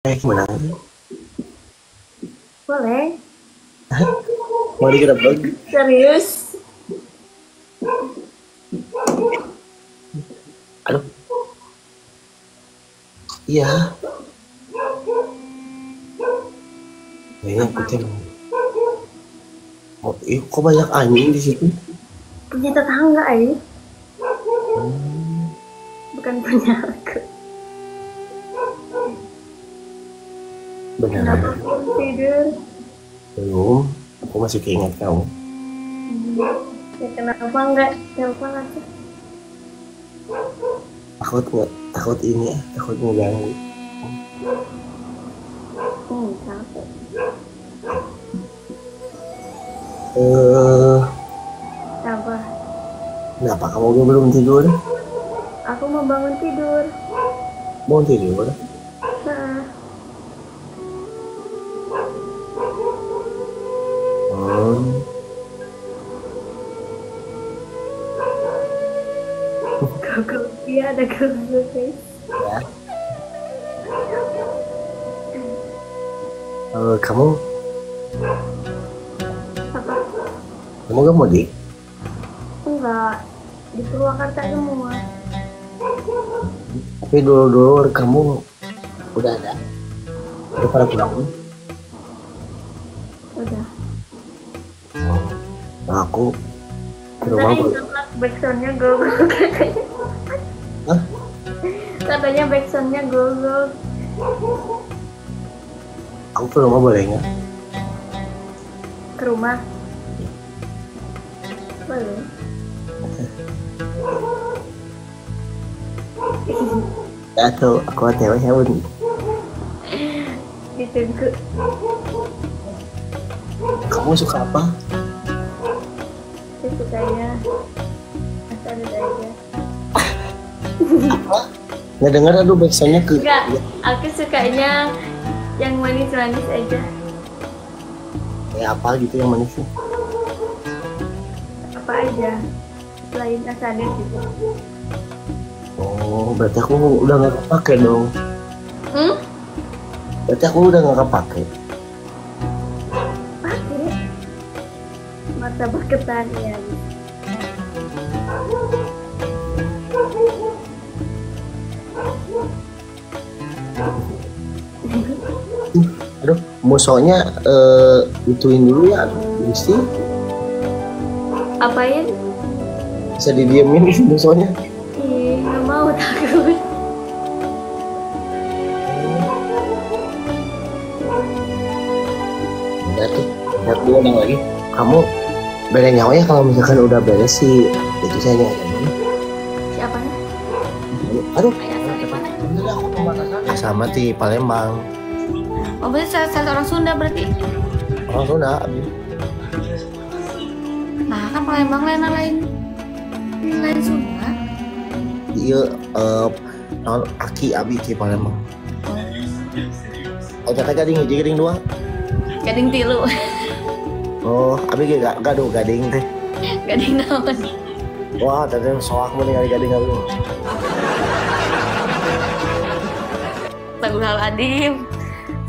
Gimana? Boleh. Mau digerebek? Serius? Aduh. Iya. Kayaknya aku teh oh, kok banyak anjing di situ? Punya tetangga, bukan punya aku. Kenapa Beneran? belum tidur? Belum. Aku masih keinget kamu. Ya kenapa enggak telepon aku? Takut ini ya, takut ngeganggu. Capek. Apa? Kenapa kamu belum tidur? Aku mau bangun tidur. Mau tidur? Nah, Google, iya ada Google guys. Ya. Kamu Apa? gak mudik? Enggak, di Purwakarta semua. Tapi dulu kamu udah ada? Udah pada pulang? Udah. Nah, aku ke rumah Backsoundnya Google katanya. Hah? Katanya backsoundnya Google. Aku ke rumah boleh nggak? Ke rumah? Boleh. Atau aku otw ya bun? Ditunggu. Kamu suka apa? Saya sukanya asal ada aja. Nggak dengar aduh backsoundnya ke. Enggak, aku sukanya yang manis-manis aja. Kayak apa gitu yang manis sih? Apa aja selain asadir gitu. Oh, berarti aku udah nggak kepake dong. Berarti aku udah nggak kepake. Pakai martabak ketanian. Aduh, musonya ituin dulu ya, mesti Apain? bisa didiemin musonya. Ih, nggak mau, takut. Berarti lihat dulu yang lagi. Kamu beda nyawa ya kalau misalkan udah beres sih itu saya nyala dulu. Siapanya? Aduh, Asal di mana? aku pemanasan. Sama di Palembang. Oh, berarti saya orang Sunda berarti. Orang Sunda. Nah, kan Palembang lain Sunda. Iya, non aki abi di Palembang. Oh, kata gading dua. Gading tilu. Oh, abi gak gaduh gading teh. Gading naon? Wah, tadi soak mau ningali gading abi. Astagfirullahaladzim.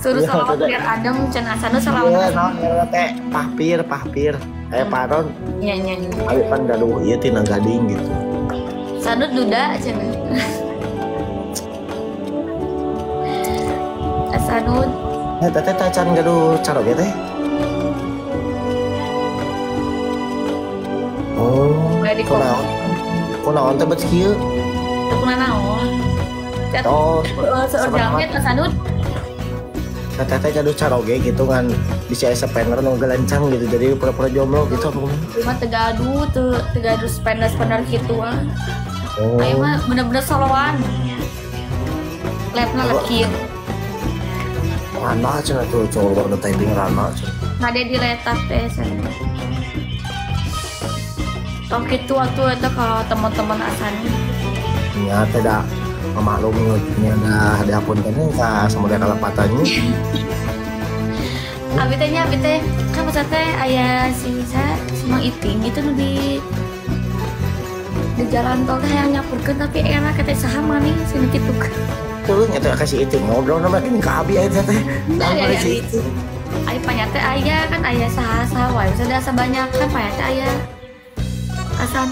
Suruh Iya, salawat tidak. biar adem can asana salawat. Iya, naon ya teh pahpir. Paron. Iya. Abi pan gaduh ieu tina gading gitu. Sanut duda cenah. Sanut. Teh can gaduh caroge teh. Oh, Udah di kopi. kunaon teh bet kieu? Tepuna naon? Oh, Seorangnya ke Sanut. Teteh gaduh caroge gitu kan bisa sepener nu gelancang gitu jadi pura-pura jomblo gitu apa gimana? Cuma tegaduh spender gitu ah. Oh. Ayo mah bener-bener soloan. Lapna lekir. Rana cenah tuh cowok udah typing Rana cenah. Ngade di letak teh sana. Tok kitu atuh eta ka teman-teman asani. Nya teh da maklum nya da dihapunkeun ka samuda kalepatannya. Abi teh kan pas teh aya si Mang Iting gitu nu di jalan tol teh yang nyapurkeun tapi enak teh saha maning sini kitu. Tuh itu kasih itu ngobrol nama ini ke abi aja teh. Nah, ya itu. Ayah panyate ayah kan ayah saha wae sudah sebanyak kan panyate ayah. Asal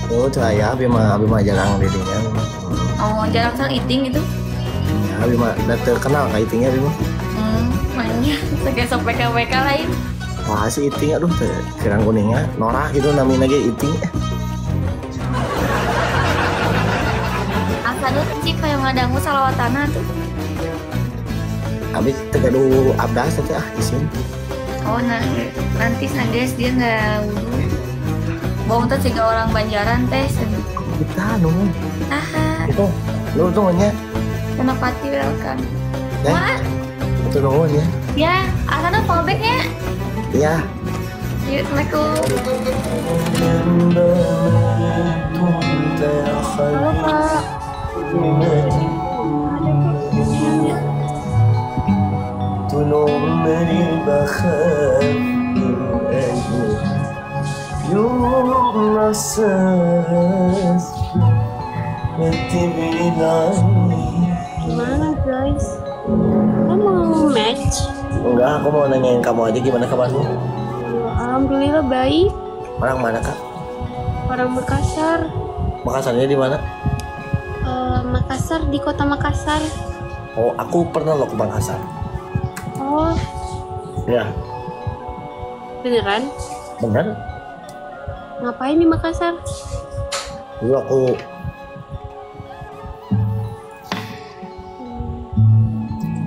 Oh tuh ayah abi mah jarang dirinya. oh jarang sang iting itu. Ya abi mah udah terkenal kayak itingnya abi mah. Mainnya sebagai sok WK lain. Wah si iting aduh teh kerang kuningnya Nora gitu namanya lagi iting. Asal tuh cik kayak ngadangu salawatana tuh. Abi tegaduh abdas teh isin. Oh nah nanti guys dia nggak wudhu. Bawang tuh juga orang Banjaran teh. Kita nu. Aha. Itu lu tuh nya. Senopati welcome. Ya. Wah. Itu nuhun ya. Ya, asal tuh fallbacknya. Iya. Yuk, Assalamualaikum. Halo Kak. Tolong beri bakhaf يوم مساس Gimana guys? Kamu mau match? Enggak, aku mau nanyain kamu aja gimana kabarmu? Alhamdulillah baik. Orang mana kak? Orang Makassar. Makassarnya di mana? Makassar di kota Makassar. Oh, aku pernah loh ke Makassar. Oh, Ya, beneran? benar. Ngapain di Makassar? Dulu aku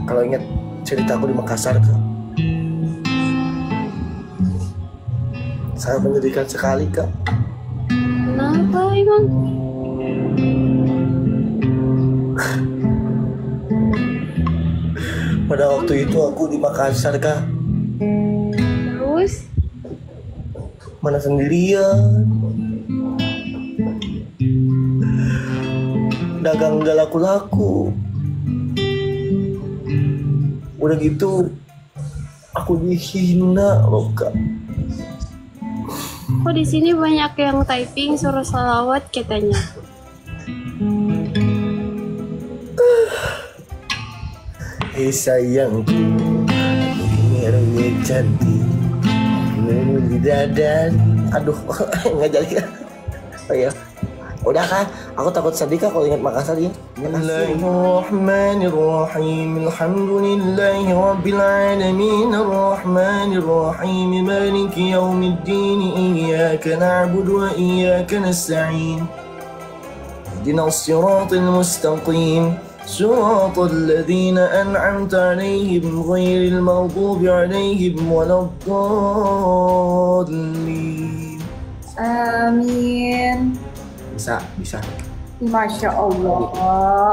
kalau ingat cerita aku di Makassar kak, sangat menyedihkan sekali kak. Kenapa emang? Pada waktu itu aku di Makassar kak, Terus? mana sendirian, dagang gak laku-laku. Udah gitu aku dihina loh kak. Kok di sini banyak yang typing suruh salawat katanya? Hei sayangku, ini orangnya cantik, ini bidadari. Aduh, nggak jadi. Oh ya, udah kan? Aku takut sedih kak kalau ingat Makassar ya. Bismillahirrahmanirrahim. Alhamdulillahi rabbil alamin. Arrahmanirrahim. Maliki yaumiddin. Iyyaka na'budu wa iyyaka nasta'in. Ihdinas siratal mustaqim. صراط الذين أنعمت عليهم غير المغضوب عليهم ولا الضالين. Amin. Bisa. Masya Allah,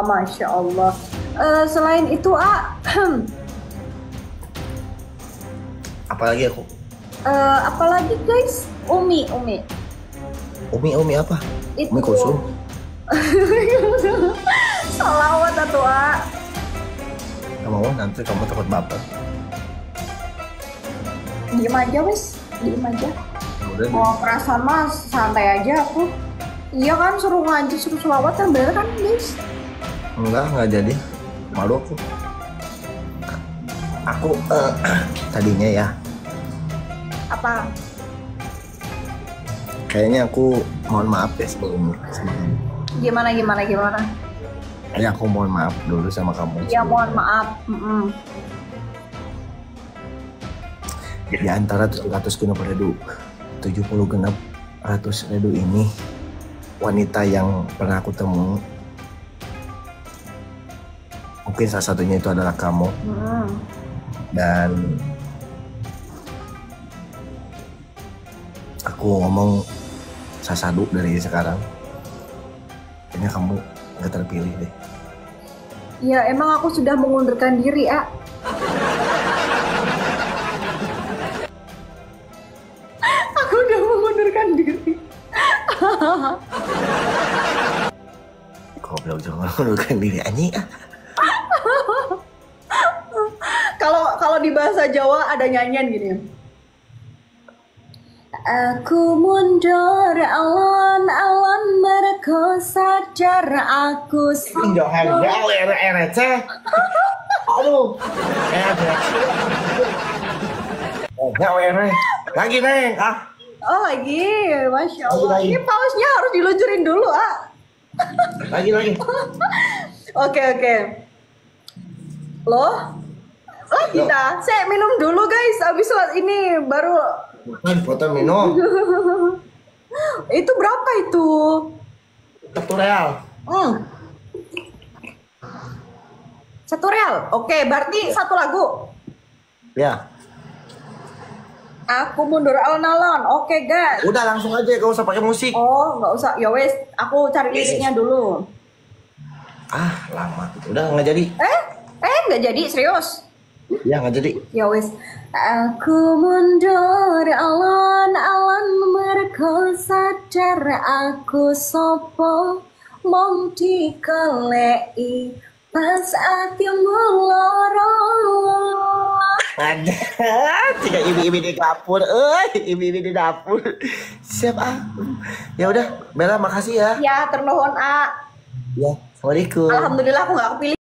Masya Allah. Selain itu, Apalagi aku? apalagi guys, Umi. Umi apa? Itu. Umi Kulsum. Salawat atau Gak mau nanti kamu takut baper. diem aja wes, diem aja. Udah. Mau perasaan mas santai aja aku. Iya kan suruh ngaji, suruh selawat kan bener kan guys? Enggak jadi. Malu aku. Aku tadinya ya. Apa? Kayaknya aku mohon maaf ya sebelumnya sama kamu. Gimana? Ya aku mohon maaf dulu sama kamu. Ya mohon maaf. Di antara 700 genep redu, 70 genep ratus redu ini wanita yang pernah aku temui. Mungkin salah satunya itu adalah kamu. Dan aku ngomong sasadu dari sekarang. Kayaknya kamu gak terpilih deh. Ya emang aku sudah mengundurkan diri, Aku udah mengundurkan diri. Goblok jangan mengundurkan diri anjing. Kalau di bahasa Jawa ada nyanyian gini. Aku mundur alon-alon mergo sadar aku Pinjau handal receh. Aduh. Lagi Neng. Oh lagi, Masya Allah. Lagi. Ini pausnya harus diluncurin dulu, Lagi. Oke. Loh? Lagi dah. Saya minum dulu guys. Abis ini baru. Bukan foto minum. Itu berapa itu? Tutorial. Satu real. Oke, berarti satu lagu. Ya. Aku mundur alon-alon. Oke, guys. Udah langsung aja, gak usah pakai musik. Oh, nggak usah. Ya wes, aku cari liriknya dulu. Lama. Udah nggak jadi. Nggak jadi, serius. Ya nggak jadi. Ya wes. Aku mundur alon-alon mergo sadar aku sopo mong dikeleki pas atimu loro. Ada tiga ibu-ibu di dapur, ibu-ibu di dapur. Siap Ya udah, Bella makasih ya. Ya, ternuhun Ya, assalamualaikum. Alhamdulillah aku nggak kepilih.